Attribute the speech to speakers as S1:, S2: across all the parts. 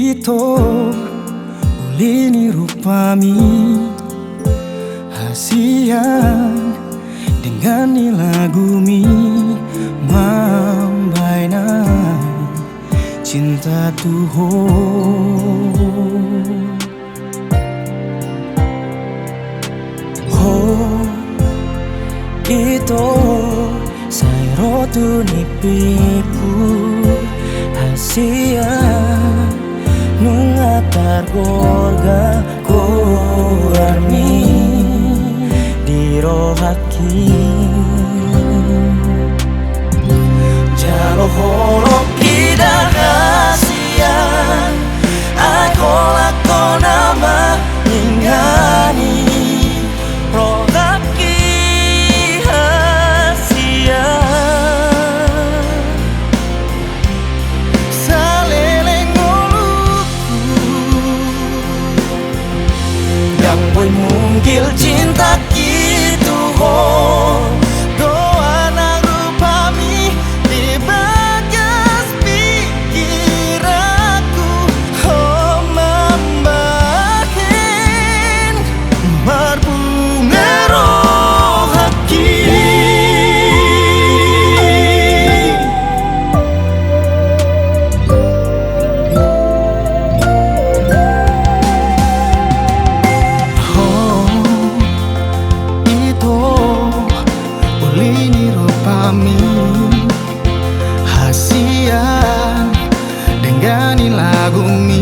S1: Ito ulini rupami hasian dengan nilagumi mambaina cinta Tuhan. Oh, ito say rotu nipiku hasian nung atar gorga kormi di rohaki jalo holok kita kasihan aku lakon nama ingani rohaki hasian saleleng ngoluku yang boy mungkil cinta gitu ho doa nang rupami di bagas pikiraku oh membahin berbunga rohaki. Ulini rupami hasian dengan ilagumi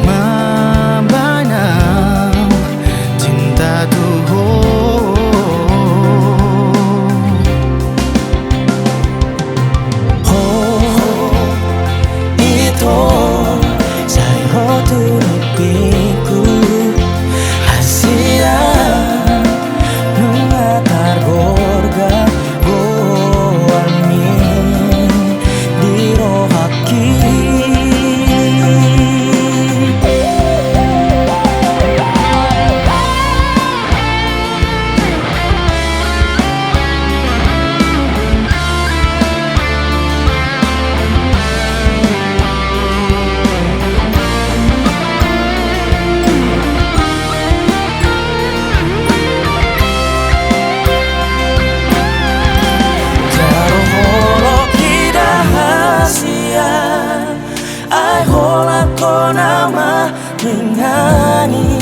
S1: membanam cinta Tuhan. Oh, itu saya rotu nipiku hasian mengatar gorga goalmi di rohaki. Ai hola con ama mengani